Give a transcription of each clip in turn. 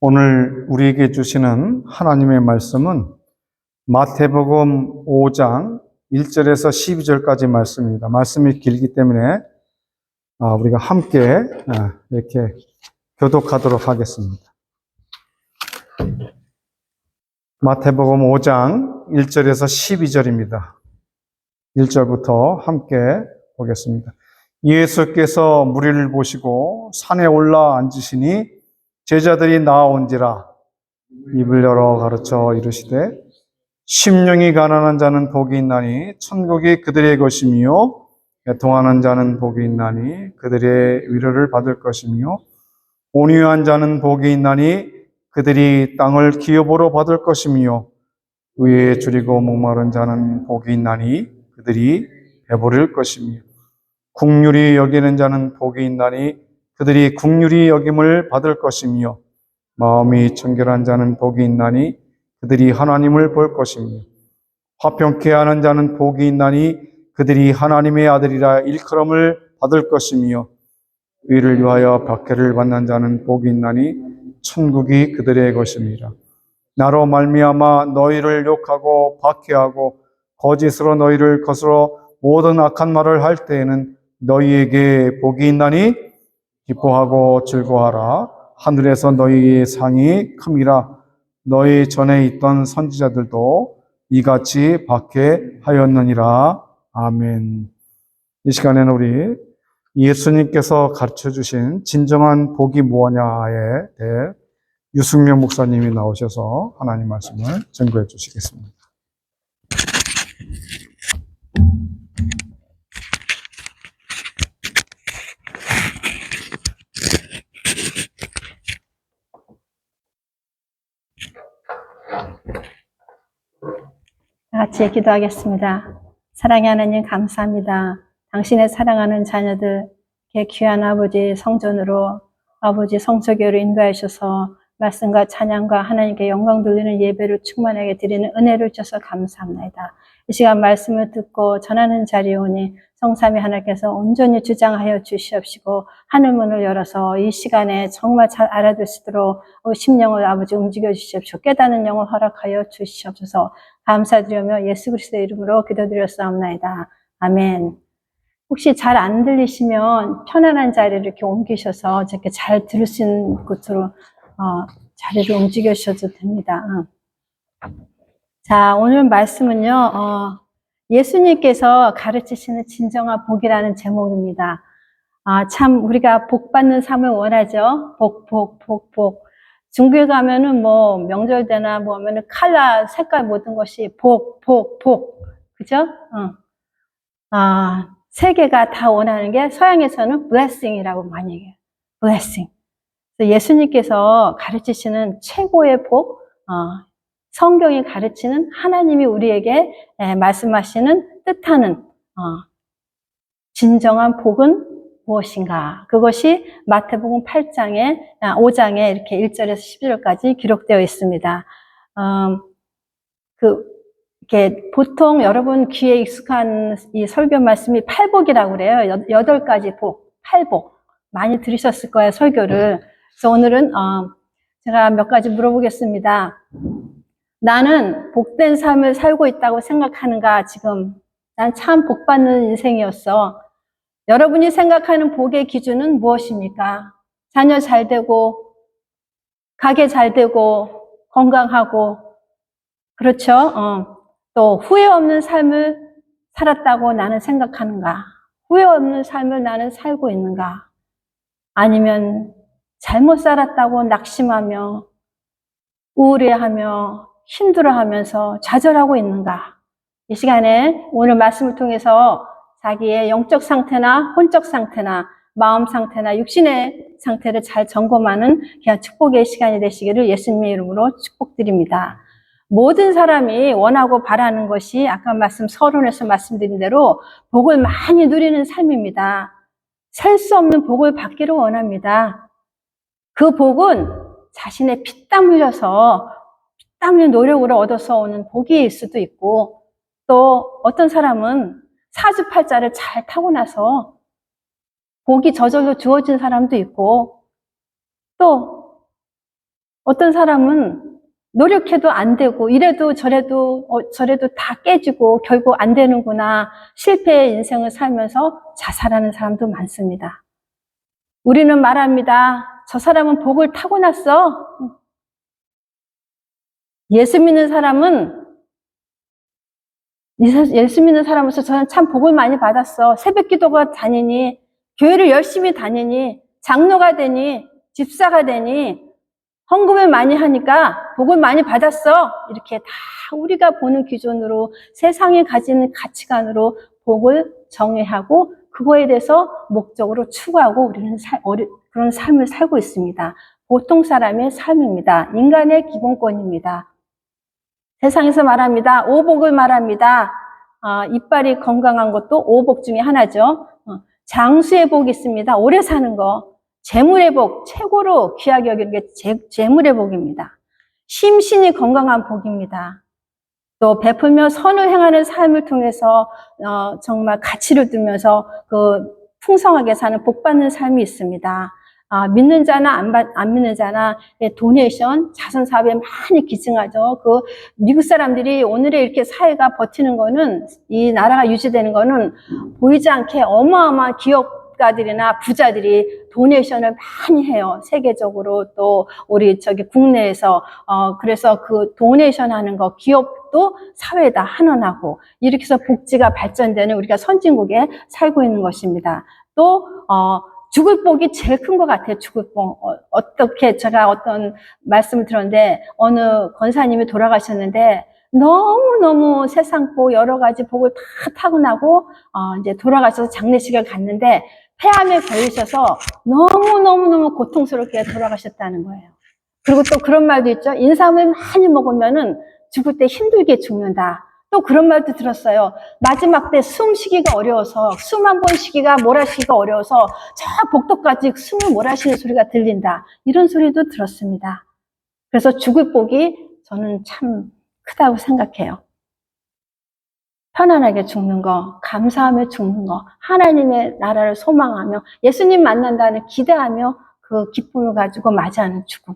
오늘 우리에게 주시는 하나님의 말씀은 마태복음 5장 1절에서 12절까지 말씀입니다. 말씀이 길기 때문에 우리가 함께 이렇게 교독하도록 하겠습니다. 마태복음 5장 1절에서 12절입니다. 1절부터 함께 보겠습니다. 예수께서 무리를 보시고 산에 올라 앉으시니 제자들이 나아온지라 입을 열어 가르쳐 이르시되 심령이 가난한 자는 복이 있나니 천국이 그들의 것이며 애통하는 자는 복이 있나니 그들의 위로를 받을 것이며 온유한 자는 복이 있나니 그들이 땅을 기업으로 받을 것이며 의에 줄이고 목마른 자는 복이 있나니 그들이 배부를 것이며 긍휼히 여기는 자는 복이 있나니 그들이 긍휼히 여김을 받을 것이며 마음이 청결한 자는 복이 있나니 그들이 하나님을 볼 것이며 화평케 하는 자는 복이 있나니 그들이 하나님의 아들이라 일컬음을 받을 것이며 의를 위하여 박해를 받는 자는 복이 있나니 천국이 그들의 것입니다. 나로 말미암아 너희를 욕하고 박해하고 거짓으로 너희를 거스러 모든 악한 말을 할 때에는 너희에게 복이 있나니 기뻐하고 즐거워하라. 하늘에서 너희의 상이 큼이라. 너희 전에 있던 선지자들도 이같이 박해하였느니라. 아멘. 이 시간에는 우리 예수님께서 가르쳐 주신 진정한 복이 무엇냐에 대해 유승명 목사님이 나오셔서 하나님 말씀을 증거해 주시겠습니다. 같이 기도하겠습니다. 사랑의 하나님 감사합니다. 당신의 사랑하는 자녀들, 귀한 아버지 성전으로 아버지 성서교회로 인도하셔서 말씀과 찬양과 하나님께 영광 돌리는 예배를 충만하게 드리는 은혜를 주셔서 감사합니다. 이 시간 말씀을 듣고 전하는 자리에 오니 성삼위 하나님께서 온전히 주장하여 주시옵시고 하늘문을 열어서 이 시간에 정말 잘 알아들 수 있도록 심령을 아버지 움직여 주시옵시고 깨닫는 영을 허락하여 주시옵소서. 감사드리며 예수 그리스도의 이름으로 기도드렸사옵나이다. 아멘. 혹시 잘 안 들리시면 편안한 자리를 이렇게 옮기셔서 이렇게 잘 들을 수 있는 곳으로 자리를 움직여 주셔도 됩니다. 자, 오늘 말씀은요, 예수님께서 가르치시는 진정한 복이라는 제목입니다. 참 우리가 복 받는 삶을 원하죠. 복. 중국에 가면은 뭐 명절 때나 뭐 하면은 컬러, 색깔 모든 것이 복. 그죠? 세계가 다 원하는 게 서양에서는 blessing이라고 많이 얘기해요. blessing. 그래서 예수님께서 가르치시는 최고의 복, 성경이 가르치는 하나님이 우리에게 말씀하시는 뜻하는 진정한 복은 무엇인가? 그것이 마태복음 5장에 이렇게 1절에서 12절까지 기록되어 있습니다. 이렇게 보통 여러분 귀에 익숙한 이 설교 말씀이 팔복이라고 그래요. 8가지 복, 팔복. 많이 들으셨을 거예요, 설교를. 그래서 오늘은 제가 몇 가지 물어보겠습니다. 나는 복된 삶을 살고 있다고 생각하는가? 지금 난 참 복받는 인생이었어. 여러분이 생각하는 복의 기준은 무엇입니까? 자녀 잘 되고 가게 잘 되고 건강하고 그렇죠? 또 후회 없는 삶을 살았다고 나는 생각하는가? 후회 없는 삶을 나는 살고 있는가? 아니면 잘못 살았다고 낙심하며 우울해하며 힘들어하면서 좌절하고 있는가? 이 시간에 오늘 말씀을 통해서 자기의 영적 상태나 혼적 상태나 마음 상태나 육신의 상태를 잘 점검하는 그냥 축복의 시간이 되시기를 예수님의 이름으로 축복드립니다. 모든 사람이 원하고 바라는 것이 아까 서론에서 말씀드린 대로 복을 많이 누리는 삶입니다. 셀 수 없는 복을 받기를 원합니다. 그 복은 자신의 피땀 흘려서 피땀 흘린 노력으로 얻어서 오는 복일 수도 있고 또 어떤 사람은 사주팔자를 잘 타고나서 복이 저절로 주어진 사람도 있고 또 어떤 사람은 노력해도 안 되고 이래도 저래도 다 깨지고 결국 안 되는구나. 실패의 인생을 살면서 자살하는 사람도 많습니다. 우리는 말합니다. 저 사람은 복을 타고났어. 예수 믿는 사람으로서 저는 참 복을 많이 받았어. 새벽 기도가 다니니, 교회를 열심히 다니니, 장로가 되니, 집사가 되니, 헌금을 많이 하니까 복을 많이 받았어. 이렇게 다 우리가 보는 기준으로 세상에 가지는 가치관으로 복을 정의하고 그거에 대해서 목적으로 추구하고 우리는 그런 삶을 살고 있습니다. 보통 사람의 삶입니다. 인간의 기본권입니다. 세상에서 말합니다. 오복을 말합니다. 이빨이 건강한 것도 오복 중에 하나죠. 장수의 복이 있습니다. 오래 사는 거. 재물의 복, 최고로 귀하게 여기는 게 재물의 복입니다. 심신이 건강한 복입니다. 또 베풀며 선을 행하는 삶을 통해서 정말 가치를 두면서 그 풍성하게 사는 복받는 삶이 있습니다. 믿는 자나 안 믿는 자나 도네이션, 자선 사업에 많이 기증하죠. 그 미국 사람들이 오늘의 이렇게 사회가 버티는 거는, 이 나라가 유지되는 거는 보이지 않게 어마어마한 기업가들이나 부자들이 도네이션을 많이 해요. 세계적으로 또 우리 국내에서 그래서 그 도네이션 하는 거 기업도 사회에다 환원하고 이렇게 해서 복지가 발전되는 우리가 선진국에 살고 있는 것입니다. 또 죽을 복이 제일 큰 것 같아요. 죽을 복. 어떻게 제가 어떤 말씀을 들었는데 어느 권사님이 돌아가셨는데 너무너무 세상 복 여러 가지 복을 다 타고나고 이제 돌아가셔서 장례식을 갔는데 폐암에 걸리셔서 너무너무 고통스럽게 돌아가셨다는 거예요. 그리고 또 그런 말도 있죠. 인삼을 많이 먹으면은 죽을 때 힘들게 죽는다. 또 그런 말도 들었어요. 마지막 때 숨 쉬기가 어려워서, 숨 한 번 쉬기가 몰아쉬기가 어려워서 저 복도까지 숨을 몰아쉬는 소리가 들린다. 이런 소리도 들었습니다. 그래서 죽을 복이 저는 참 크다고 생각해요. 편안하게 죽는 거, 감사하며 죽는 거, 하나님의 나라를 소망하며 예수님 만난다는 기대하며 그 기쁨을 가지고 맞이하는 죽음.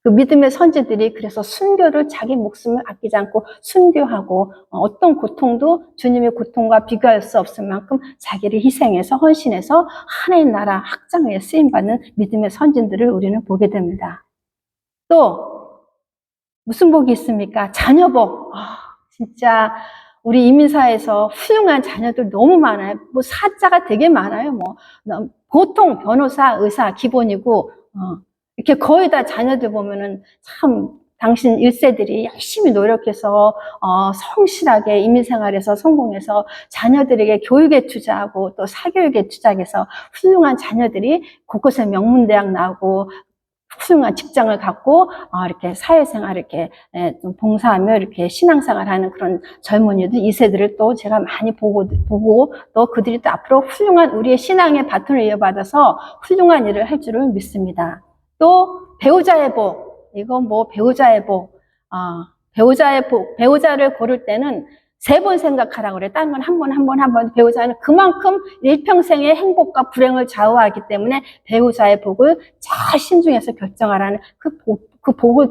그 믿음의 선지들이 그래서 순교를 자기 목숨을 아끼지 않고 순교하고 어떤 고통도 주님의 고통과 비교할 수 없을 만큼 자기를 희생해서 헌신해서 하나님 나라 확장에 쓰임받는 믿음의 선진들을 우리는 보게 됩니다. 또 무슨 복이 있습니까? 자녀복. 진짜 우리 이민사에서 훌륭한 자녀들 너무 많아요. 뭐 사자가 되게 많아요. 뭐 보통 변호사, 의사 기본이고 이렇게 거의 다 자녀들 보면은 참 당신 1세들이 열심히 노력해서 성실하게 이민생활에서 성공해서 자녀들에게 교육에 투자하고 또 사교육에 투자해서 훌륭한 자녀들이 곳곳에 명문대학 나오고 훌륭한 직장을 갖고 이렇게 사회생활 이렇게 좀 봉사하며 이렇게 신앙생활하는 그런 젊은이들 2세들을 또 제가 많이 보고 또 그들이 또 앞으로 훌륭한 우리의 신앙의 바톤을 이어받아서 훌륭한 일을 할 줄을 믿습니다. 또 배우자의 복, 이건 뭐 배우자의 복, 배우자를 고를 때는 3번 생각하라고 그래요. 다른 건 한 번. 배우자는 그만큼 일평생의 행복과 불행을 좌우하기 때문에 배우자의 복을 잘 신중해서 결정하라는 그 복을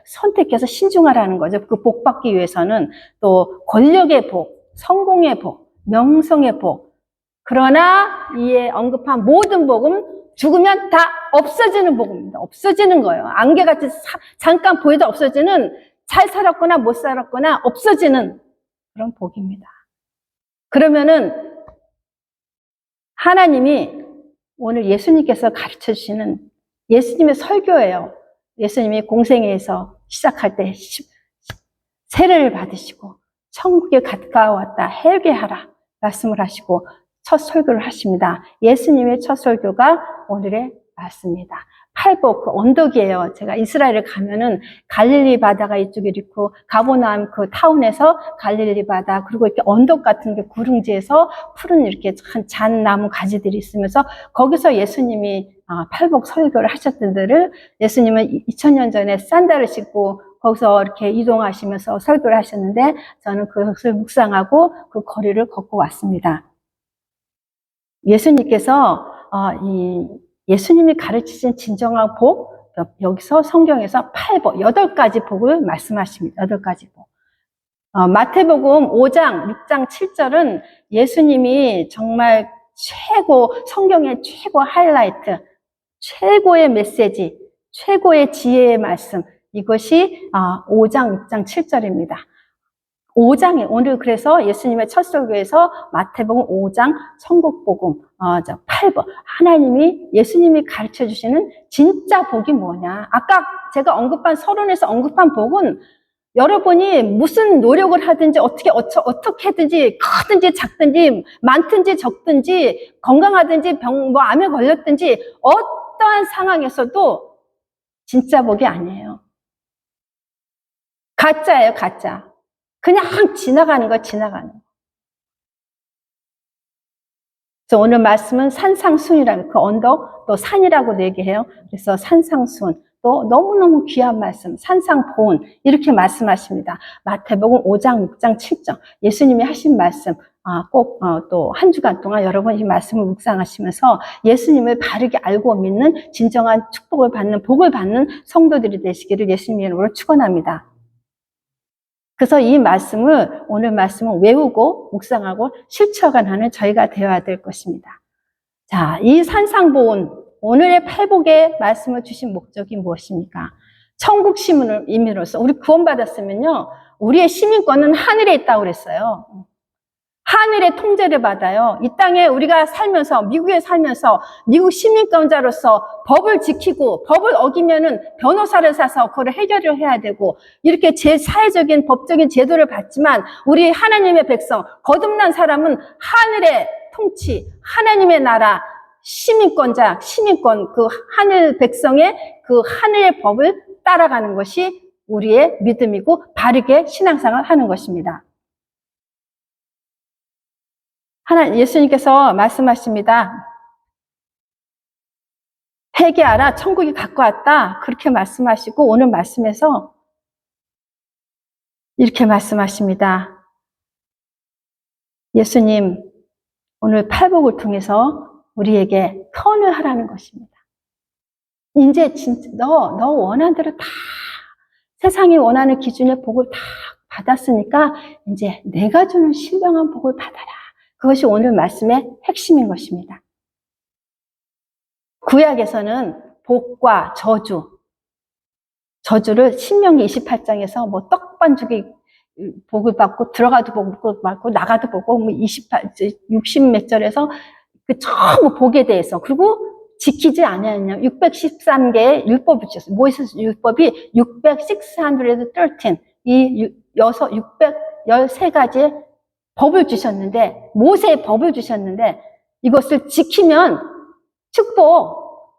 선택해서 신중하라는 거죠. 그 복 받기 위해서는 또 권력의 복, 성공의 복, 명성의 복. 그러나 이에 언급한 모든 복은 죽으면 다 없어지는 복입니다. 없어지는 거예요. 안개같이 잠깐 보이다 없어지는, 잘 살았거나 못 살았거나 없어지는 그런 복입니다. 그러면은 하나님이 오늘 예수님께서 가르쳐 주시는 예수님의 설교예요. 예수님이 공생애에서 시작할 때 세례를 받으시고 천국에 가까워왔다 회개하라 말씀을 하시고 첫 설교를 하십니다. 예수님의 첫 설교가 오늘의 말씀입니다. 팔복, 그 언덕이에요. 제가 이스라엘에 가면은 갈릴리 바다가 이쪽에 있고 가보나움 그 타운에서 갈릴리 바다, 그리고 이렇게 언덕 같은 게 구릉지에서 푸른 이렇게 잣나무 가지들이 있으면서 거기서 예수님이 팔복 설교를 하셨던 데를 예수님은 2000년 전에 샌들을 신고 거기서 이렇게 이동하시면서 설교를 하셨는데 저는 그것을 묵상하고 그 거리를 걷고 왔습니다. 예수님께서 예수님이 가르치신 진정한 복, 여기서 성경에서 8복, 8가지 복을 말씀하십니다. 8가지 복. 마태복음 5장, 6장, 7절은 예수님이 정말 성경의 최고 하이라이트, 최고의 메시지, 최고의 지혜의 말씀, 이것이 5장, 6장, 7절입니다. 5장에 오늘 그래서 예수님의 첫 설교에서 마태복음 5장 천국복음 8번 예수님이 가르쳐 주시는 진짜 복이 뭐냐. 아까 제가 서론에서 언급한 복은 여러분이 무슨 노력을 하든지 어떻게든지 크든지 작든지 많든지 적든지 건강하든지 암에 걸렸든지 어떠한 상황에서도 진짜 복이 아니에요. 가짜예요, 가짜. 그냥 지나가는 거. 그래서 오늘 말씀은 산상순이라고, 그 언덕, 또 산이라고도 얘기해요. 그래서 산상순, 또 너무너무 귀한 말씀, 산상보온, 이렇게 말씀하십니다. 마태복음 5장, 6장, 7장. 예수님이 하신 말씀, 꼭 또 한 주간 동안 여러분이 이 말씀을 묵상하시면서 예수님을 바르게 알고 믿는 진정한 축복을 받는, 복을 받는 성도들이 되시기를 예수님의 이름으로 축원합니다. 그래서 오늘 말씀을 외우고 묵상하고 실천하는 저희가 되어야 될 것입니다. 자, 이 산상보온, 오늘의 팔복의 말씀을 주신 목적이 무엇입니까? 천국 시민으로서 우리 구원받았으면요, 우리의 시민권은 하늘에 있다고 그랬어요. 하늘의 통제를 받아요. 이 땅에 우리가 살면서, 미국에 살면서 미국 시민권자로서 법을 지키고 법을 어기면은 변호사를 사서 그걸 해결을 해야 되고, 이렇게 사회적인 법적인 제도를 받지만 우리 하나님의 백성, 거듭난 사람은 하늘의 통치, 하나님의 나라, 시민권, 그 하늘 백성의 그 하늘의 법을 따라가는 것이 우리의 믿음이고 바르게 신앙생활을 하는 것입니다. 예수님께서 말씀하십니다. 회개하라, 천국이 가까웠다. 그렇게 말씀하시고 오늘 말씀에서 이렇게 말씀하십니다. 예수님, 오늘 팔복을 통해서 우리에게 턴을 하라는 것입니다. 이제 진짜 너 원하는 대로 다, 세상이 원하는 기준의 복을 다 받았으니까 이제 내가 주는 신령한 복을 받아라. 그것이 오늘 말씀의 핵심인 것입니다. 구약에서는 복과 저주를 신명기 28장에서 뭐 떡반죽이 복을 받고 들어가도 복을 받고 나가도 복고 60몇 절에서 그 전부 복에 대해서, 그리고 지키지 아니하느냐 613개의 율법을 주셨어요. 모세스 율법이 613 이 613가지의 법을 주셨는데, 모세의 법을 주셨는데, 이것을 지키면 축복,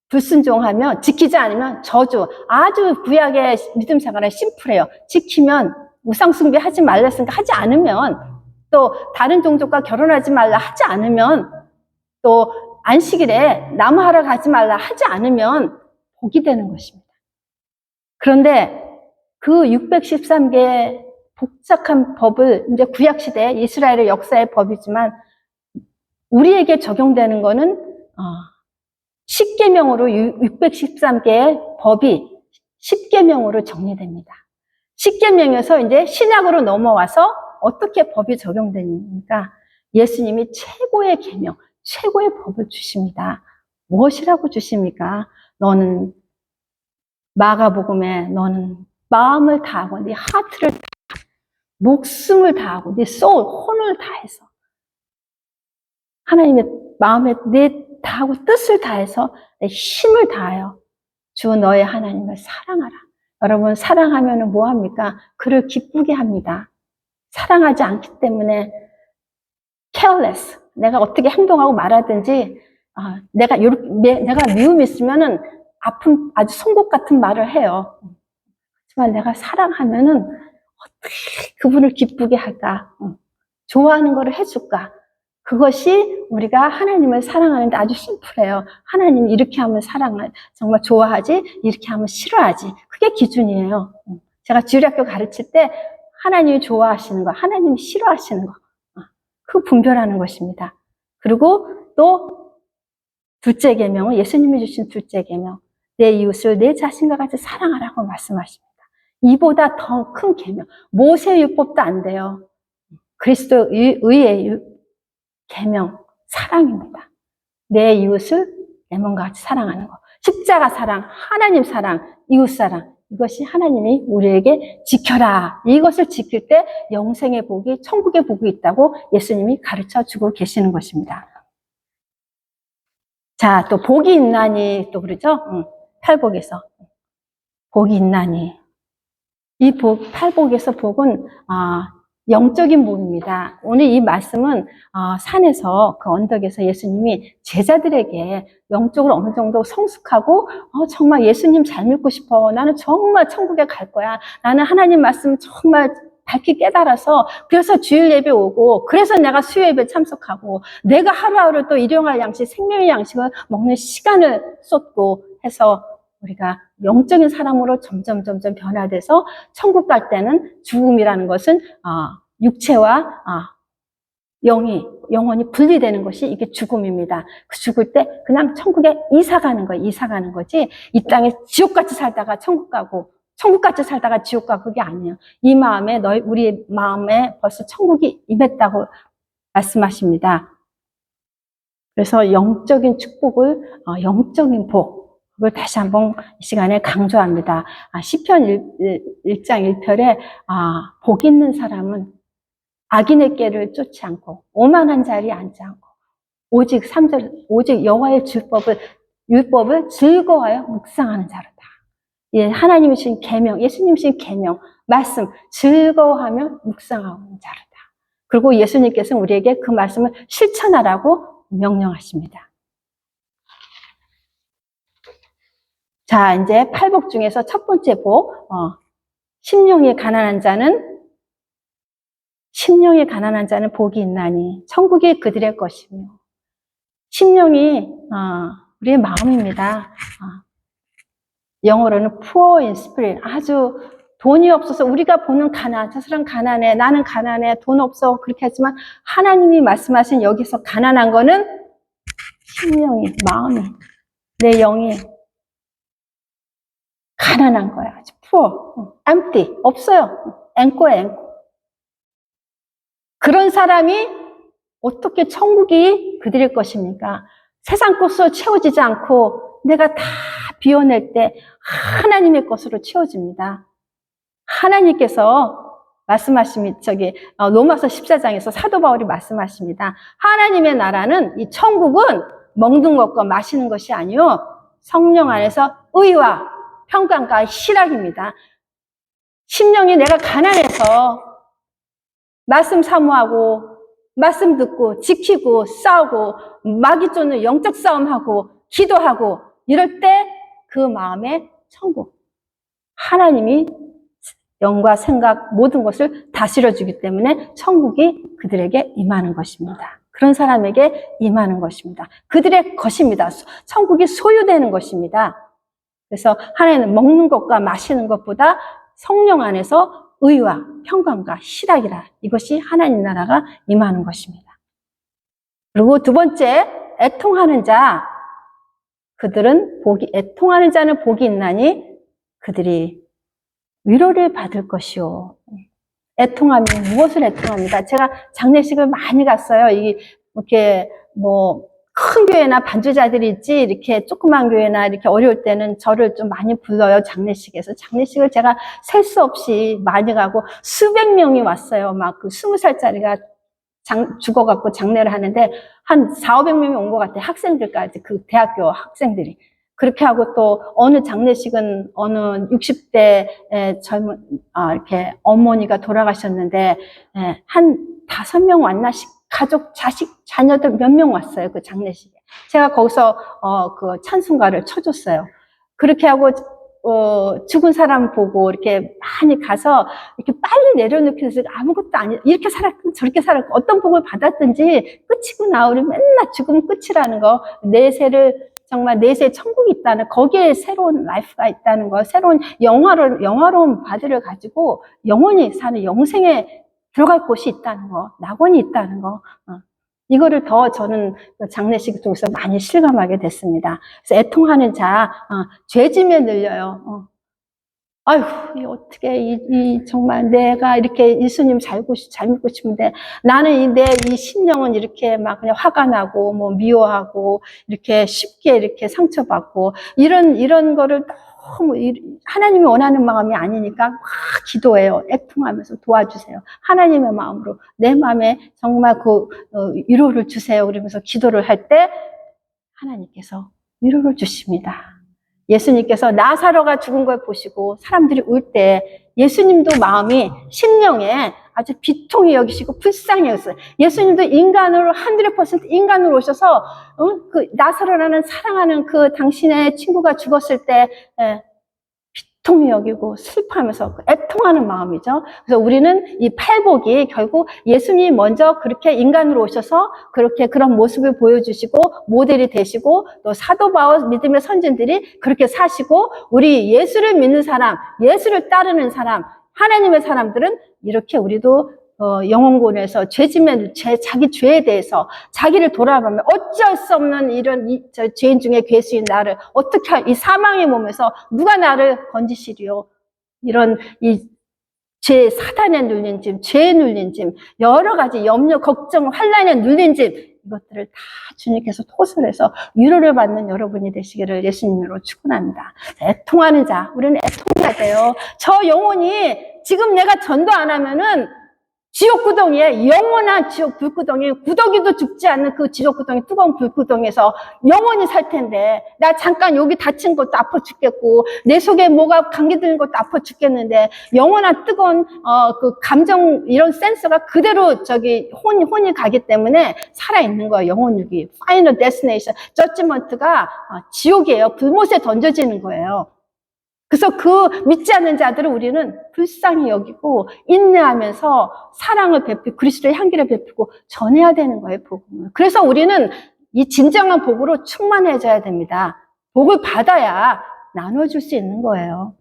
불순종하면, 지키지 않으면 저주. 아주 구약의 믿음 생활은 심플해요. 지키면 우상숭배 하지 말라 했으니까 하지 않으면, 또 다른 종족과 결혼하지 말라 하지 않으면, 또 안식일에 나무하러 가지 말라 하지 않으면 복이 되는 것입니다. 그런데 그 613개의 복잡한 법을 이제 구약시대 이스라엘의 역사의 법이지만 우리에게 적용되는 거는 10계명으로 613개의 법이 10계명으로 정리됩니다. 10계명에서 이제 신약으로 넘어와서 어떻게 법이 적용됩니까? 예수님이 최고의 계명, 최고의 법을 주십니다. 무엇이라고 주십니까? 너는 마가복음에 너는 마음을 다하고 네 하트를 목숨을 다하고 네 소울, 혼을 다해서 하나님의 마음에 내 다하고 뜻을 다해서 내 힘을 다하여 주 너의 하나님을 사랑하라. 여러분, 사랑하면 뭐합니까? 그를 기쁘게 합니다. 사랑하지 않기 때문에 careless, 내가 어떻게 행동하고 말하든지 내가 미움이 있으면은 아주 송곳 같은 말을 해요. 하지만 내가 사랑하면은 어떻게 그분을 기쁘게 할까? 좋아하는 거를 해줄까? 그것이 우리가 하나님을 사랑하는데 아주 심플해요. 하나님 이렇게 하면 정말 좋아하지, 이렇게 하면 싫어하지. 그게 기준이에요. 제가 주일학교 가르칠 때 하나님이 좋아하시는 거, 하나님이 싫어하시는 거, 그 분별하는 것입니다. 그리고 또 둘째 계명은 예수님이 주신 둘째 계명. 내 이웃을 내 자신과 같이 사랑하라고 말씀하십니다. 이보다 더 큰 계명, 모세율법도 안 돼요. 그리스도 의의 계명, 사랑입니다. 내 이웃을 내 몸과 같이 사랑하는 거. 십자가 사랑, 하나님 사랑, 이웃 사랑. 이것이 하나님이 우리에게 지켜라. 이것을 지킬 때 영생의 복이, 천국의 복이 있다고 예수님이 가르쳐 주고 계시는 것입니다. 자, 또 복이 있나니 또 그러죠? 팔복에서. 복이 있나니. 이 팔복에서 복은 영적인 복입니다. 오늘 이 말씀은 산에서 그 언덕에서 예수님이 제자들에게 영적으로 어느 정도 성숙하고 정말 예수님 잘 믿고 싶어. 나는 정말 천국에 갈 거야. 나는 하나님 말씀 정말 밝히 깨달아서 그래서 주일 예배 오고 그래서 내가 수요 예배 참석하고 내가 하루하루 또 일용할 양식, 생명의 양식을 먹는 시간을 쏟고 해서 우리가 영적인 사람으로 점점 변화돼서 천국 갈 때는 죽음이라는 것은 육체와 영이 영원히 분리되는 것이 이게 죽음입니다. 그 죽을 때 그냥 천국에 이사 가는 거지. 이 땅에 지옥같이 살다가 천국 가고 천국같이 살다가 지옥 가고 그게 아니에요. 이 마음에 우리 마음에 벌써 천국이 임했다고 말씀하십니다. 그래서 영적인 축복을 영적인 복 그걸 다시 한번 이 시간에 강조합니다. 시편 1장 1편에 복 있는 사람은 악인의 꾀를 쫓지 않고 오만한 자리에 앉지 않고 오직 3절 오직 여호와의 율법을 즐거워하여 묵상하는 자로다. 예, 하나님이 주신 계명, 예수님 주신 계명, 말씀 즐거워하며 묵상하는 자로다. 그리고 예수님께서는 우리에게 그 말씀을 실천하라고 명령하십니다. 자, 이제 팔복 중에서 첫 번째 복, 심령이 가난한 자는 복이 있나니 천국이 그들의 것이며 심령이 우리의 마음입니다. 영어로는 poor in spirit, 아주 돈이 없어서 우리가 보는 가난, 저 사람 가난해, 나는 가난해, 돈 없어 그렇게 하지만 하나님이 말씀하신 여기서 가난한 거는 심령이, 마음이, 내 영이 가난한 거야. 아주 poor, empty, 없어요. 앵꼬야, 앵꼬. 그런 사람이 어떻게 천국이 그들의 것입니까? 세상 것으로 채워지지 않고 내가 다 비워낼 때 하나님의 것으로 채워집니다. 하나님께서 말씀하십니다. 로마서 14장에서 사도 바울이 말씀하십니다. 하나님의 나라는 이 천국은 먹는 것과 마시는 것이 아니요 성령 안에서 의와 평강과 희락입니다. 심령이 내가 가난해서 말씀 사모하고 말씀 듣고 지키고 싸우고 마귀 쫓는 영적 싸움하고 기도하고 이럴 때 그 마음에 천국 하나님이 영과 생각 모든 것을 다스려주기 때문에 천국이 그들에게 임하는 것입니다. 그런 사람에게 임하는 것입니다. 그들의 것입니다. 천국이 소유되는 것입니다. 그래서 하나님은 먹는 것과 마시는 것보다 성령 안에서 의와 평강과 희락이라 이것이 하나님 나라가 임하는 것입니다. 그리고 두 번째, 애통하는 자 애통하는 자는 복이 있나니 그들이 위로를 받을 것이요. 애통함이 무엇을 애통합니다. 제가 장례식을 많이 갔어요. 이렇게 큰 교회나 반주자들이 있지 이렇게 조그만 교회나 이렇게 어려울 때는 저를 좀 많이 불러요. 장례식에서. 장례식을 제가 셀 수 없이 많이 가고 수백 명이 왔어요. 막 그 20살짜리가 죽어갖고 장례를 하는데 한 400~500명이 온 것 같아요. 학생들까지, 그 대학교 학생들이. 그렇게 하고 또 어느 장례식은 어느 60대 젊은 이렇게 어머니가 돌아가셨는데 한 5명 왔나? 가족, 자식, 자녀들 몇 명 왔어요. 그 장례식에. 제가 거기서 그 찬송가를 쳐줬어요. 그렇게 하고 죽은 사람 보고 이렇게 많이 가서 이렇게 빨리 내려놓기 위해서 아무것도 아니, 이렇게 살았고 저렇게 살았고 어떤 복을 받았든지 끝이구나. 우리 맨날 죽으면 끝이라는 거. 정말 내세 천국이 있다는, 거기에 새로운 라이프가 있다는 거, 새로운 영화로운 바디를 가지고 영원히 사는 영생에 들어갈 곳이 있다는 거, 낙원이 있다는 거. 이거를 더 저는 장례식 속에서 많이 실감하게 됐습니다. 그래서 애통하는 자, 죄짐에 늘려요. 아휴, 어떻게, 정말 내가 이렇게 예수님 잘 믿고 싶은데 나는 내 심령은 이렇게 막 그냥 화가 나고, 미워하고, 이렇게 쉽게 이렇게 상처받고, 이런 거를 너무, 하나님이 원하는 마음이 아니니까 막 기도해요. 애통하면서 도와주세요. 하나님의 마음으로, 내 마음에 정말 위로를 주세요. 그러면서 기도를 할 때, 하나님께서 위로를 주십니다. 예수님께서 나사로가 죽은 걸 보시고 사람들이 울 때 예수님도 마음이 심령에 아주 비통히 여기시고 불쌍히 여겼어요. 예수님도 인간으로 100% 인간으로 오셔서 그 나사로라는 사랑하는 그 당신의 친구가 죽었을 때 비통히 여기고 슬퍼하면서 애통하는 마음이죠. 그래서 우리는 이 팔복이 결국 예수님이 먼저 그렇게 인간으로 오셔서 그렇게 그런 모습을 보여주시고 모델이 되시고 또 사도 바울 믿음의 선진들이 그렇게 사시고 우리 예수를 믿는 사람, 예수를 따르는 사람, 하나님의 사람들은 이렇게 우리도 영혼군에서 자기 죄에 대해서 자기를 돌아보면 어쩔 수 없는 이런 죄인 중에 괴수인 나를 어떻게 이 사망의 몸에서 누가 나를 건지시리요? 이런 사단에 눌린 짐, 죄에 눌린 짐, 여러 가지 염려, 걱정, 환란에 눌린 짐 이것들을 다 주님께서 토설해서 위로를 받는 여러분이 되시기를 예수님으로 축원합니다. 애통하는 자, 우리는 애통해야 돼요. 저 영혼이 지금 내가 전도 안 하면은 지옥구덩이에 영원한 지옥 불구덩이 구더기도 죽지 않는 그 지옥구덩이 뜨거운 불구덩이에서 영원히 살 텐데 나 잠깐 여기 다친 것도 아파 죽겠고 내 속에 뭐가 감기 드는 것도 아파 죽겠는데 영원한 뜨거운 그 감정 이런 센서가 그대로 혼이 가기 때문에 살아있는 거예요. 영혼육이 파이널 데스티네이션 저지먼트가 지옥이에요. 불못에 던져지는 거예요. 그래서 그 믿지 않는 자들을 우리는 불쌍히 여기고 인내하면서 사랑을 베푸고 그리스도의 향기를 베푸고 전해야 되는 거예요, 복음을. 그래서 우리는 이 진정한 복으로 충만해져야 됩니다. 복을 받아야 나눠줄 수 있는 거예요.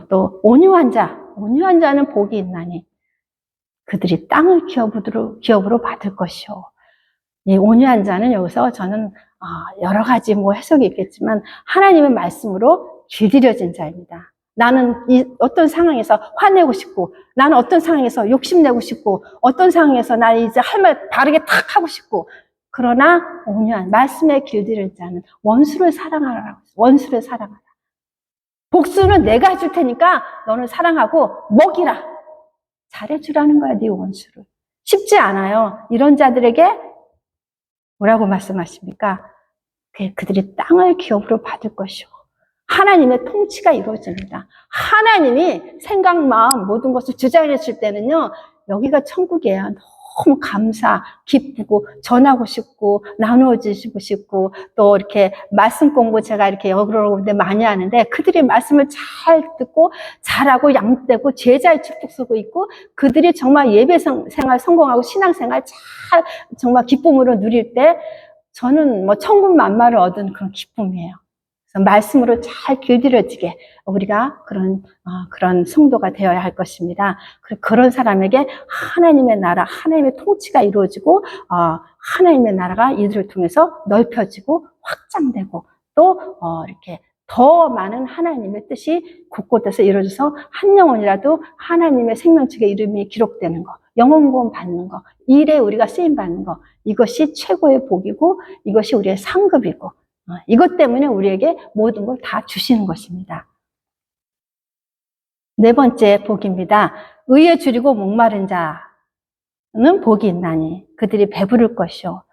또 온유한 자는 복이 있나니 그들이 땅을 기업으로 받을 것이요. 이 온유한 자는 여기서 저는 여러 가지 해석이 있겠지만 하나님의 말씀으로 길들여진 자입니다. 나는 어떤 상황에서 화내고 싶고, 나는 어떤 상황에서 욕심내고 싶고, 어떤 상황에서 나 이제 할 말 바르게 탁 하고 싶고, 그러나 온유한 말씀에 길들여진 자는 원수를 사랑하라. 원수를 사랑하라. 복수는 내가 해줄 테니까 너는 사랑하고 먹이라. 잘해주라는 거야, 네 원수를. 쉽지 않아요. 이런 자들에게 뭐라고 말씀하십니까? 그들이 땅을 기업으로 받을 것이요. 하나님의 통치가 이루어집니다. 하나님이 생각, 마음, 모든 것을 주장했을 때는요, 여기가 천국이에요. 너무 기쁘고, 전하고 싶고, 나누어주시고 싶고, 또 이렇게 말씀 공부 제가 이렇게 여러분들 많이 하는데, 그들이 말씀을 잘 듣고, 잘하고, 양되고, 제자의 축복 쓰고 있고, 그들이 정말 예배 생활 성공하고, 신앙생활 정말 기쁨으로 누릴 때, 저는 천국 만마를 얻은 그런 기쁨이에요. 그래서 말씀으로 잘 길들여지게 우리가 그런 성도가 되어야 할 것입니다. 그런 사람에게 하나님의 나라, 하나님의 통치가 이루어지고 하나님의 나라가 이들을 통해서 넓혀지고 확장되고 또 이렇게 더 많은 하나님의 뜻이 곳곳에서 이루어져서 한 영혼이라도 하나님의 생명책의 이름이 기록되는 거, 영혼구원 받는 거, 일에 우리가 쓰임 받는 거, 이것이 최고의 복이고 이것이 우리의 상급이고 이것 때문에 우리에게 모든 걸 다 주시는 것입니다. 네 번째 복입니다. 의에 줄이고 목마른 자는 복이 있나니 그들이 배부를 것이요.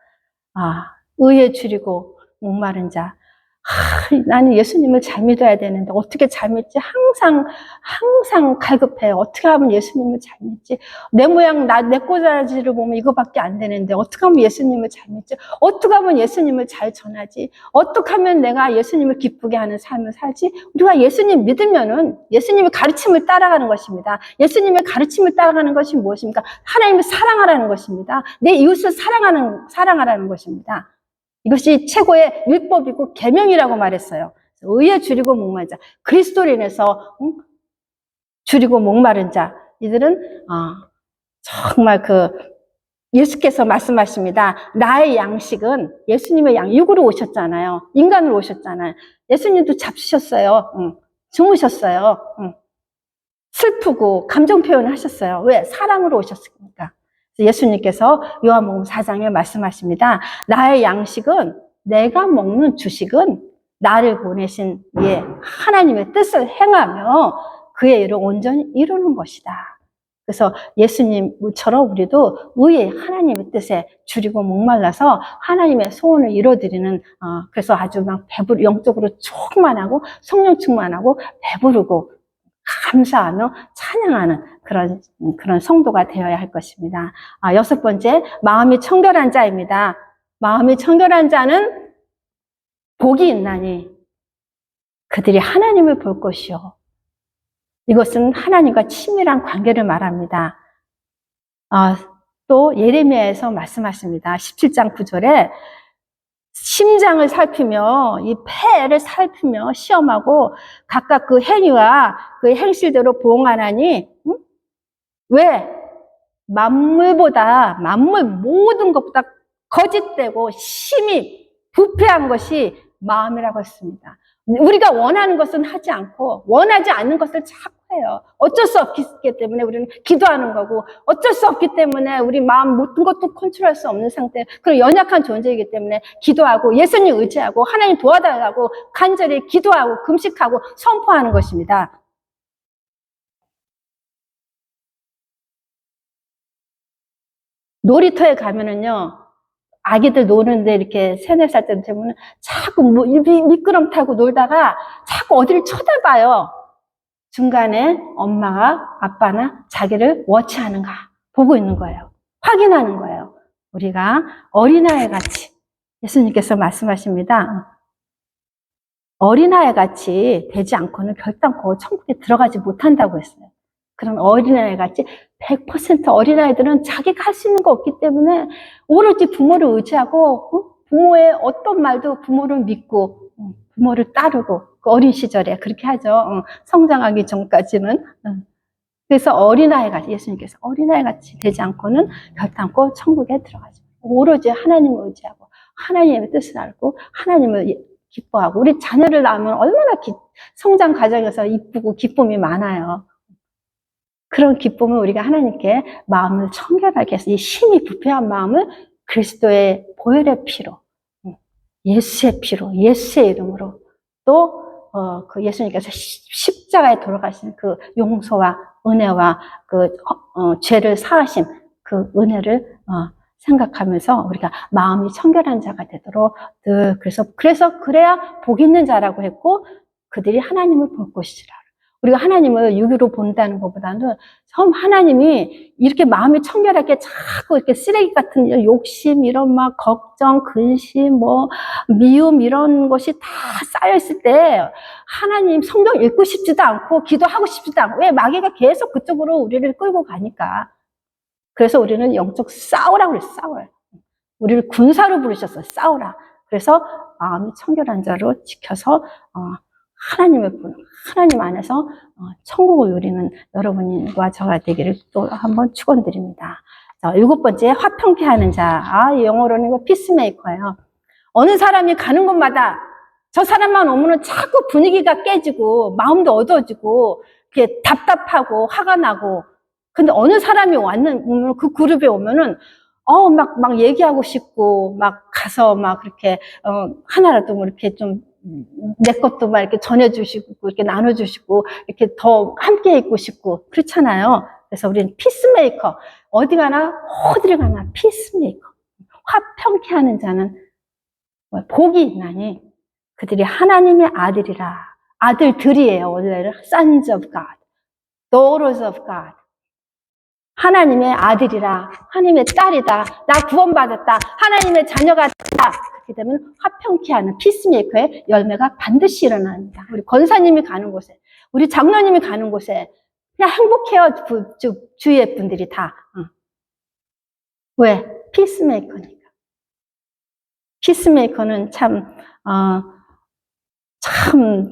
의에 줄이고 목마른 자. 나는 예수님을 잘 믿어야 되는데 어떻게 잘 믿지? 항상 갈급해요. 어떻게 하면 예수님을 잘 믿지? 내 모양, 내 꼬라지를 보면 이거밖에 안 되는데 어떻게 하면 예수님을 잘 믿지? 어떻게 하면 예수님을 잘 전하지? 어떻게 하면 내가 예수님을 기쁘게 하는 삶을 살지? 우리가 예수님 믿으면은 예수님의 가르침을 따라가는 것입니다. 예수님의 가르침을 따라가는 것이 무엇입니까? 하나님을 사랑하라는 것입니다. 내 이웃을 사랑하라는 것입니다. 이것이 최고의 율법이고 계명이라고 말했어요. 의에 줄이고 목마른 자, 그리스도로 인해서 줄이고 목마른 자, 이들은 정말 예수께서 말씀하십니다. 나의 양식은 예수님의 육으로 오셨잖아요. 인간으로 오셨잖아요. 예수님도 잡수셨어요. 주무셨어요. 슬프고 감정 표현을 하셨어요. 왜? 사랑으로 오셨으니까. 예수님께서 요한복음 4장에 말씀하십니다. 나의 양식은, 내가 먹는 주식은 나를 보내신 하나님의 뜻을 행하며 그의 일을 온전히 이루는 것이다. 그래서 예수님처럼 우리도 의의 하나님의 뜻에 줄이고 목말라서 하나님의 소원을 이루어드리는, 그래서 아주 막 영적으로 충만하고 성령 충만하고 배부르고 감사하며 찬양하는 그런 성도가 되어야 할 것입니다. 6번째, 마음이 청결한 자입니다. 마음이 청결한 자는 복이 있나니 그들이 하나님을 볼 것이요. 이것은 하나님과 친밀한 관계를 말합니다. 또 예레미야에서 말씀하십니다. 17장 9절에 심장을 살피며 이 폐를 살피며 시험하고 각각 그 행위와 그 행실대로 보응하나니 왜? 만물 모든 것보다 거짓되고 심히 부패한 것이 마음이라고 했습니다. 우리가 원하는 것은 하지 않고 원하지 않는 것을 자꾸 해요. 어쩔 수 없기 때문에 우리는 기도하는 거고, 어쩔 수 없기 때문에 우리 마음 모든 것도 컨트롤할 수 없는 상태, 그런 연약한 존재이기 때문에 기도하고 예수님 의지하고 하나님 도와달라고 간절히 기도하고 금식하고 선포하는 것입니다. 놀이터에 가면은요, 아기들 노는데 이렇게 3, 4살 때 되면 자꾸 미끄럼 타고 놀다가 자꾸 어디를 쳐다봐요. 중간에 엄마가, 아빠나 자기를 워치하는가 보고 있는 거예요. 확인하는 거예요. 우리가 어린아이 같이, 예수님께서 말씀하십니다. 어린아이 같이 되지 않고는 결단코 천국에 들어가지 못한다고 했어요. 그런 어린아이 같이 100% 어린아이들은 자기가 할 수 있는 거 없기 때문에 오로지 부모를 의지하고 부모의 어떤 말도 부모를 믿고 부모를 따르고 그 어린 시절에 그렇게 하죠. 성장하기 전까지는. 그래서 어린아이같이, 예수님께서 어린아이같이 되지 않고는 결단코 천국에 들어가지 못해요. 오로지 하나님을 의지하고 하나님의 뜻을 알고 하나님을 기뻐하고, 우리 자녀를 낳으면 얼마나 성장 과정에서 이쁘고 기쁨이 많아요. 그런 기쁨을 우리가 하나님께 마음을 청결하게 해서 이 심히 부패한 마음을 그리스도의 보혈의 피로, 예수의 피로, 예수의 이름으로, 또 그 예수님께서 십자가에 돌아가신 그 용서와 은혜와 그 죄를 사하신 그 은혜를 생각하면서 우리가 마음이 청결한 자가 되도록 늘, 그래서 그래야 복 있는 자라고 했고, 그들이 하나님을 볼 것이라. 우리가 하나님을 육으로 본다는 것보다는 처음 하나님이 이렇게 마음이 청결하게 자꾸 이렇게 쓰레기 같은 욕심, 이런 막 걱정, 근심, 미움 이런 것이 다 쌓여있을 때 하나님 성경 읽고 싶지도 않고 기도하고 싶지도 않고, 왜? 마귀가 계속 그쪽으로 우리를 끌고 가니까. 그래서 우리는 영적 싸우라고 그랬어요. 싸워요. 우리를 군사로 부르셨어요. 싸우라. 그래서 마음이 청결한 자로 지켜서 하나님 안에서 천국을 누리는 여러분과 저가 되기를 또 한번 축원드립니다. 자, 7번째, 화평케 하는 자. 영어로는 이거 피스메이커예요. 어느 사람이 가는 곳마다 저 사람만 오면은 자꾸 분위기가 깨지고 마음도 어두워지고 이렇게 답답하고 화가 나고, 근데 어느 사람이 오면 그 그룹에 오면은 막 얘기하고 싶고 막 가서 막 그렇게 하나라도 뭐 이렇게 좀 내 것도 막 이렇게 전해주시고 이렇게 나눠주시고 이렇게 더 함께 있고 싶고 그렇잖아요. 그래서 우리는 피스메이커, 어디 가나 피스메이커, 화평케 하는 자는 복이 있나니 그들이 하나님의 아들이라. 아들들이에요. 원래는 sons of God, daughters of God. 하나님의 아들이라, 하나님의 딸이다, 나 구원받았다, 하나님의 자녀가 됐다. 그렇게 되면 화평케 하는 피스메이커의 열매가 반드시 일어납니다. 우리 권사님이 가는 곳에, 우리 장로님이 가는 곳에 그냥 행복해요. 주위의 분들이 다. 왜? 피스메이커니까. 피스메이커는 참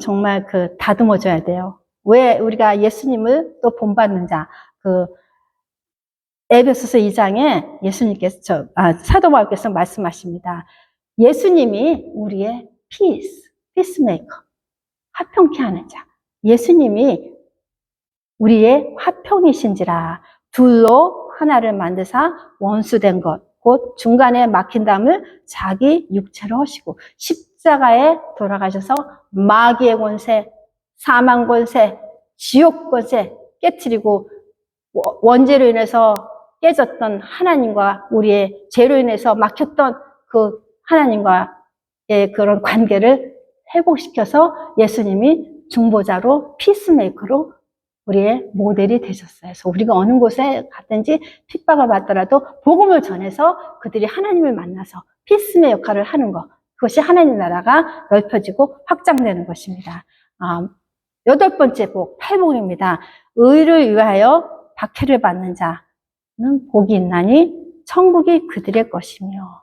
정말 다듬어줘야 돼요. 왜? 우리가 예수님을 또 본받는 자, 에베소서 2장에 예수님께서, 사도 바울께서 말씀하십니다. 예수님이 우리의 피스메이커, 화평케 하는 자. 예수님이 우리의 화평이신지라. 둘로 하나를 만드사 원수된 것, 곧 중간에 막힌 담을 자기 육체로 하시고 십자가에 돌아가셔서 마귀의 권세, 사망 권세, 지옥 권세 깨트리고 원죄로 인해서 깨졌던 하나님과 우리의 죄로 인해서 막혔던 그 하나님과의 그런 관계를 회복시켜서 예수님이 중보자로 피스메이커로 우리의 모델이 되셨어요. 그래서 우리가 어느 곳에 갔든지 핍박을 받더라도 복음을 전해서 그들이 하나님을 만나서 피스의 역할을 하는 것. 그것이 하나님 나라가 넓혀지고 확장되는 것입니다. 8번째 복, 팔복입니다. 의를 위하여 박해를 받는 자는 복이 있나니 천국이 그들의 것이며.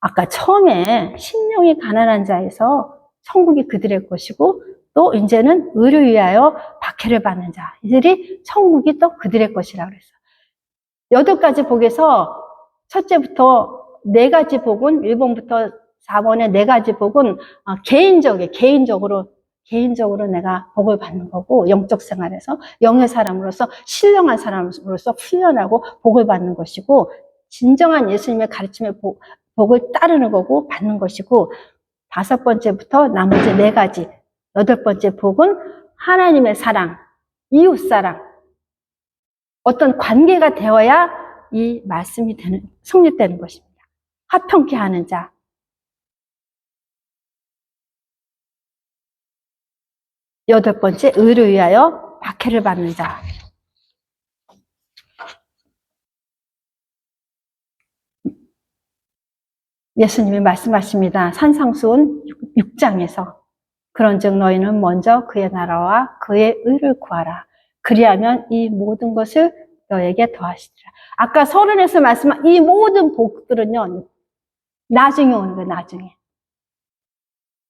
아까 처음에 심령이 가난한 자에서 천국이 그들의 것이고 또 이제는 의를 위하여 박해를 받는 자, 이들이 천국이 또 그들의 것이라고 그랬어요. 8가지 복에서 첫째부터 4가지 복은 1번부터 4번의 4가지 복은 개인적으로 내가 복을 받는 거고, 영적 생활에서 영의 사람으로서 신령한 사람으로서 훈련하고 복을 받는 것이고, 진정한 예수님의 가르침의 복을 따르는 거고 받는 것이고, 5번째부터 나머지 4가지 8번째 복은 하나님의 사랑, 이웃 사랑, 어떤 관계가 되어야 이 말씀이 성립되는 것입니다. 화평케 하는 자. 8번째, 의를 위하여 박해를 받는 자. 예수님이 말씀하십니다. 산상수훈 6장에서 그런즉 너희는 먼저 그의 나라와 그의 의를 구하라. 그리하면 이 모든 것을 너에게 더하시리라. 아까 서론에서 말씀한 이 모든 복들은요, 나중에 오는 거예요, 나중에.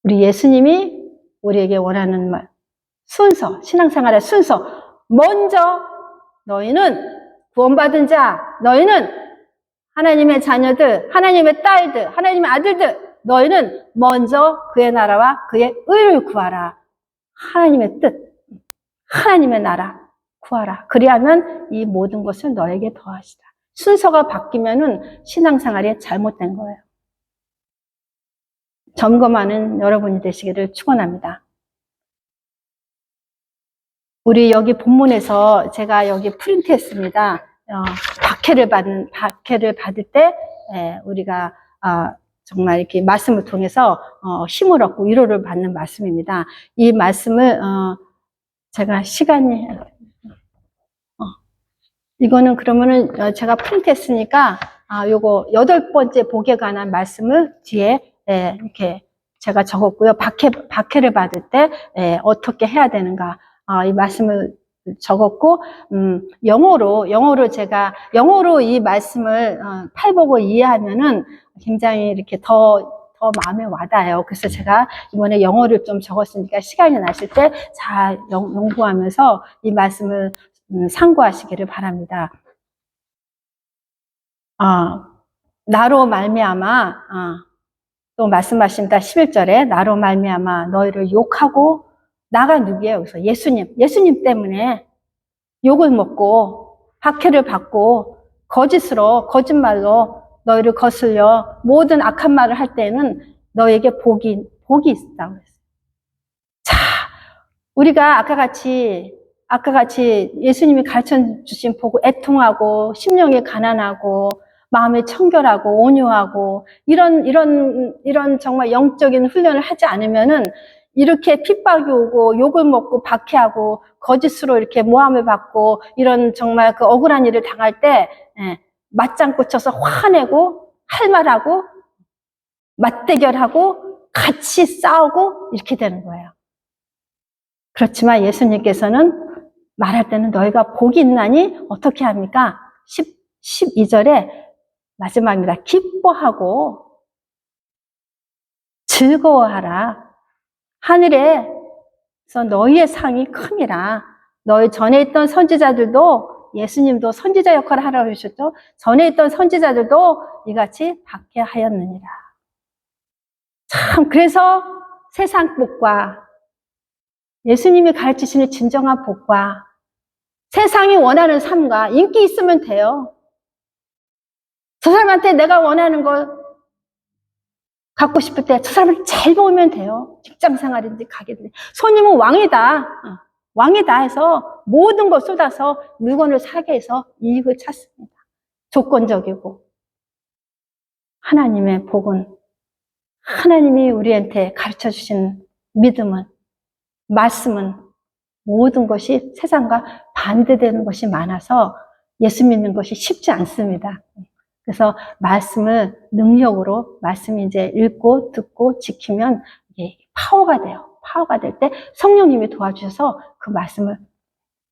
우리 예수님이 우리에게 원하는 말, 순서, 신앙생활의 순서. 먼저 너희는 구원받은 자, 너희는 하나님의 자녀들, 하나님의 딸들, 하나님의 아들들, 너희는 먼저 그의 나라와 그의 의를 구하라. 하나님의 뜻, 하나님의 나라 구하라. 그리하면 이 모든 것을 너에게 더하시라. 순서가 바뀌면은 신앙생활이 잘못된 거예요. 점검하는 여러분이 되시기를 축원합니다. 우리 여기 본문에서 제가 여기 프린트했습니다. 박해를 받을 때 우리가 정말 이렇게 말씀을 통해서 힘을 얻고 위로를 받는 말씀입니다. 이 말씀을 제가 시간이 이거는 그러면은 제가 프린트했으니까 요거 8번째 복에 관한 말씀을 뒤에 이렇게 제가 적었고요. 박해를 받을 때 어떻게 해야 되는가 이 말씀을 적었고 영어로 제가 영어로 이 말씀을 팔복을 이해하면은 굉장히 이렇게 더 마음에 와닿아요. 그래서 제가 이번에 영어를 좀 적었으니까 시간이 나실 때 잘 연구하면서 이 말씀을 상고하시기를 바랍니다. 나로 말미암아 또 말씀하십니다. 11절에 나로 말미암아 너희를 욕하고 나가 누구예요? 그래서 예수님 때문에 욕을 먹고 박해를 받고 거짓말로 너희를 거슬려 모든 악한 말을 할 때는 너에게 복이 있다고 했어요. 자, 우리가 아까 같이 예수님이 가르쳐 주신 복을 애통하고 심령이 가난하고 마음이 청결하고 온유하고 이런 정말 영적인 훈련을 하지 않으면은 이렇게 핍박이 오고 욕을 먹고 박해하고 거짓으로 이렇게 모함을 받고 이런 정말 그 억울한 일을 당할 때 맞장구 쳐서 화내고 할 말하고 맞대결하고 같이 싸우고 이렇게 되는 거예요. 그렇지만 예수님께서는 말할 때는 너희가 복이 있나니 어떻게 합니까? 12절에 마지막입니다. 기뻐하고 즐거워하라. 하늘에서 너희의 상이 큼이라. 너희 전에 있던 선지자들도 예수님도 선지자 역할을 하라고 하셨죠. 전에 있던 선지자들도 이같이 박해하였느니라. 참, 그래서 세상 복과 예수님이 가르치시는 진정한 복과 세상이 원하는 삶과 인기 있으면 돼요. 저 사람한테 내가 원하는 걸 갖고 싶을 때 저 사람을 잘 보면 돼요. 직장 생활인지 가게든지. 손님은 왕이다. 왕이다 해서 모든 걸 쏟아서 물건을 사게 해서 이익을 찾습니다. 조건적이고. 하나님의 복은, 하나님이 우리한테 가르쳐 주신 믿음은, 말씀은 모든 것이 세상과 반대되는 것이 많아서 예수 믿는 것이 쉽지 않습니다. 그래서 말씀을 능력으로 말씀이 이제 읽고 듣고 지키면 이게 파워가 돼요. 파워가 될 때 성령님이 도와주셔서 그 말씀을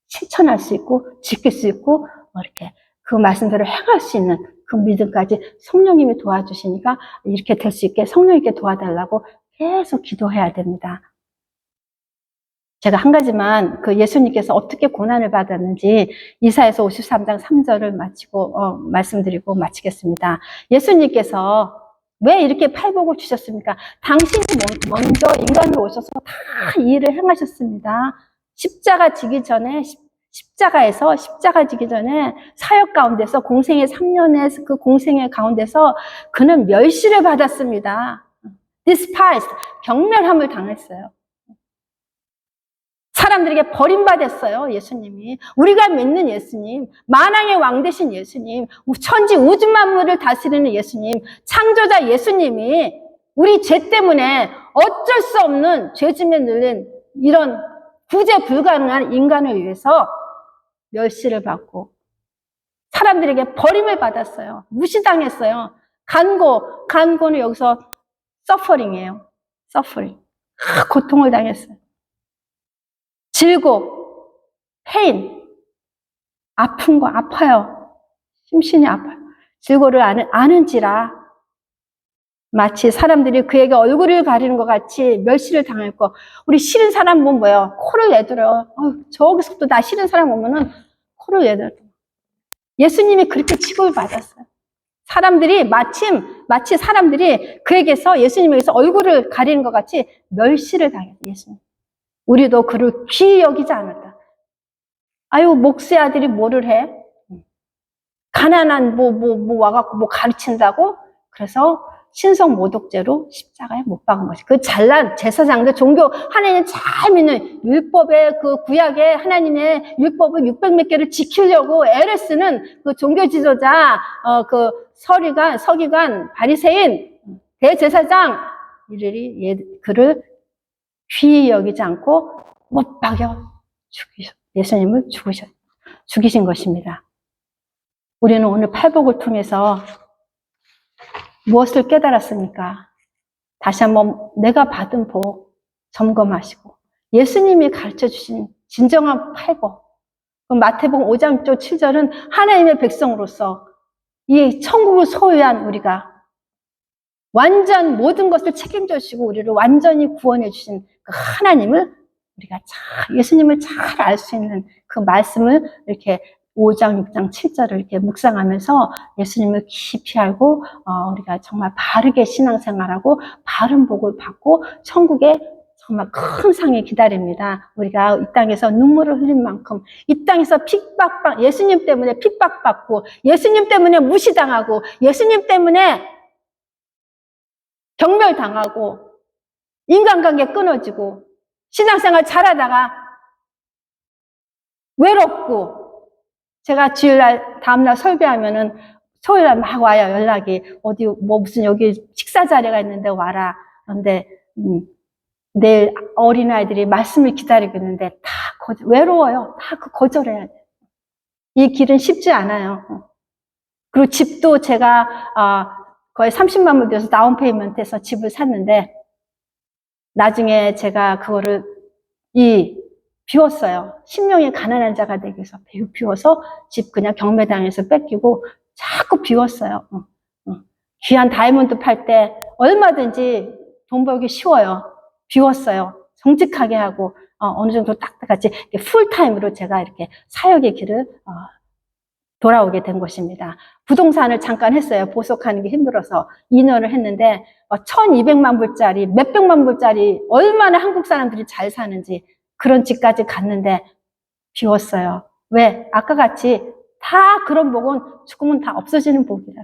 실천할 수 있고 지킬 수 있고 이렇게 그 말씀대로 행할 수 있는 그 믿음까지 성령님이 도와주시니까 이렇게 될 수 있게 성령님께 도와달라고 계속 기도해야 됩니다. 제가 한 가지만 그 예수님께서 어떻게 고난을 받았는지 이사야서 53장 3절을 말씀드리고 마치겠습니다. 예수님께서 왜 이렇게 팔복을 주셨습니까? 당신이 먼저 인간으로 오셔서 다 이 일을 행하셨습니다. 십자가 지기 전에 십자가 지기 전에 사역 가운데서 공생의 3년의 그 공생의 가운데서 그는 멸시를 받았습니다. despised, 경멸함을 당했어요. 사람들에게 버림받았어요, 예수님이. 우리가 믿는 예수님, 만왕의 왕 되신 예수님, 천지 우주 만물을 다스리는 예수님, 창조자 예수님이 우리 죄 때문에 어쩔 수 없는 죄짐에 눌린 이런 구제 불가능한 인간을 위해서 멸시를 받고 사람들에게 버림을 받았어요. 무시당했어요. 간고는 여기서 suffering이에요. suffering. 고통을 당했어요. 질고, pain, 아픈 거 아파요. 심신이 아파요. 질고를 아는지라 마치 사람들이 그에게 얼굴을 가리는 것 같이 멸시를 당했고 우리 싫은 사람 보면 뭐예요? 코를 내들어요. 저기서부터 나 싫은 사람 오면은 코를 내들어요. 예수님이 그렇게 취급을 받았어요. 사람들이 마치 사람들이 그에게서 예수님에게서 얼굴을 가리는 것 같이 멸시를 당했어요. 예수님. 우리도 그를 귀히 여기지 않았다. 아유, 목수의 아들이 뭐를 해? 가난한 와갖고 가르친다고? 그래서 신성 모독죄로 십자가에 못 박은 것이. 그 잘난 제사장들, 종교, 하나님 잘 믿는 율법의 그 구약의 하나님의 율법을 600몇 개를 지키려고 애를 쓰는 그 종교 지도자, 그 서기관, 바리새인, 대제사장, 그를 귀히 여기지 않고 못 박여 예수님을 죽이신 것입니다. 우리는 오늘 팔복을 통해서 무엇을 깨달았습니까? 다시 한번 내가 받은 복 점검하시고 예수님이 가르쳐주신 진정한 팔복, 마태복음 5장 7절은 하나님의 백성으로서 이 천국을 소유한 우리가 완전 모든 것을 책임져 주시고 우리를 완전히 구원해 주신 그 하나님을 우리가 예수님을 잘 알 수 있는 그 말씀을 이렇게 5장, 6장, 7절을 이렇게 묵상하면서 예수님을 깊이 알고 우리가 정말 바르게 신앙생활하고 바른 복을 받고 천국에 정말 큰 상이 기다립니다. 우리가 이 땅에서 눈물을 흘린 만큼 이 땅에서 예수님 때문에 핍박받고 예수님 때문에 무시당하고 예수님 때문에 경멸당하고 인간관계 끊어지고 신앙생활 잘하다가 외롭고 제가 주일날 다음날 설교하면은 토요일날 막 와요. 연락이 어디 무슨 여기 식사 자리가 있는데 와라. 그런데 내일 어린아이들이 말씀을 기다리고 있는데 다 외로워요. 다 거절해야 돼요. 이 길은 쉽지 않아요. 그리고 집도 제가 거의 30만 불 들여서 다운페이먼트에서 집을 샀는데 나중에 제가 그거를 비웠어요. 심령이 가난한 자가 되기 위해서 비워서 집 그냥 경매당해서 뺏기고 자꾸 비웠어요. 귀한 다이아몬드 팔 때 얼마든지 돈 벌기 쉬워요. 비웠어요. 정직하게 하고 어느 정도 딱딱하지 풀타임으로 제가 이렇게 사역의 길을 돌아오게 된 것입니다. 부동산을 잠깐 했어요. 보석하는 게 힘들어서 2년을 했는데 1200만 불짜리 몇백만 불짜리 얼마나 한국 사람들이 잘 사는지 그런 집까지 갔는데 비웠어요. 왜? 아까 같이 다 그런 복은 죽으면 다 없어지는 복이라.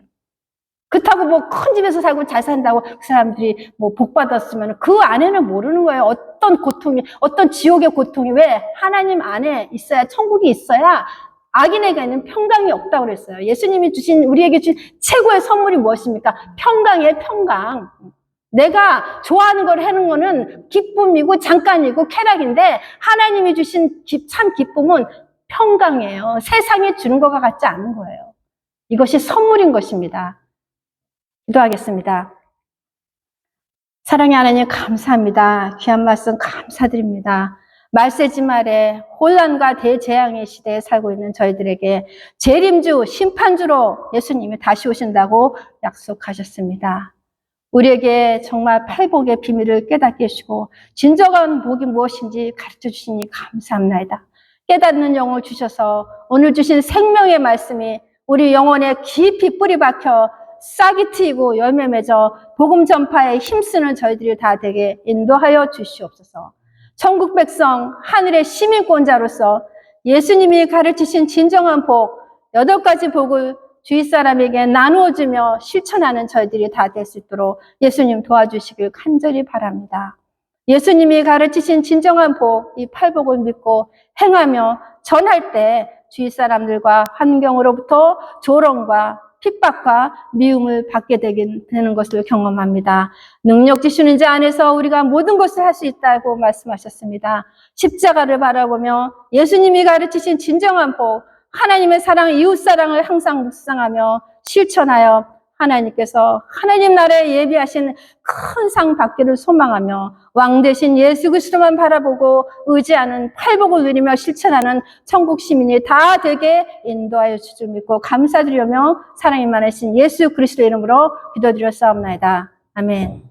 그렇다고 뭐 큰 집에서 살고 잘 산다고 그 사람들이 뭐 복 받았으면 그 안에는 모르는 거예요. 어떤 고통이, 어떤 지옥의 고통이. 왜? 하나님 안에 있어야, 천국이 있어야 악인에게는 평강이 없다고 그랬어요. 예수님이 주신, 우리에게 주신 최고의 선물이 무엇입니까? 평강이에요, 평강. 내가 좋아하는 걸 하는 거는 기쁨이고 잠깐이고 쾌락인데 하나님이 주신 참 기쁨은 평강이에요. 세상에 주는 것과 같지 않은 거예요. 이것이 선물인 것입니다. 기도하겠습니다. 사랑의 하나님 감사합니다. 귀한 말씀 감사드립니다. 말세지 말에 혼란과 대재앙의 시대에 살고 있는 저희들에게 재림주, 심판주로 예수님이 다시 오신다고 약속하셨습니다. 우리에게 정말 팔복의 비밀을 깨닫게 해주시고 진정한 복이 무엇인지 가르쳐 주시니 감사합니다. 깨닫는 영을 주셔서 오늘 주신 생명의 말씀이 우리 영혼에 깊이 뿌리 박혀 싹이 트이고 열매 맺어 복음 전파에 힘쓰는 저희들이 다 되게 인도하여 주시옵소서. 천국 백성 하늘의 시민권자로서 예수님이 가르치신 진정한 복 8가지 복을 주위 사람에게 나누어주며 실천하는 저희들이 다 될 수 있도록 예수님 도와주시길 간절히 바랍니다. 예수님이 가르치신 진정한 복, 이 팔복을 믿고 행하며 전할 때 주위 사람들과 환경으로부터 조롱과 핍박과 미움을 받게 되는 것을 경험합니다. 능력 주시는 자 안에서 우리가 모든 것을 할 수 있다고 말씀하셨습니다. 십자가를 바라보며 예수님이 가르치신 진정한 복, 하나님의 사랑, 이웃 사랑을 항상 묵상하며 실천하여 하나님께서 하나님 나라에 예비하신 큰 상 받기를 소망하며 왕 대신 예수 그리스도만 바라보고 의지하는 팔복을 누리며 실천하는 천국 시민이 다 되게 인도하여 주줄 믿고 감사드리며 사랑이 많으신 예수 그리스도 이름으로 기도드렸사옵나이다. 아멘.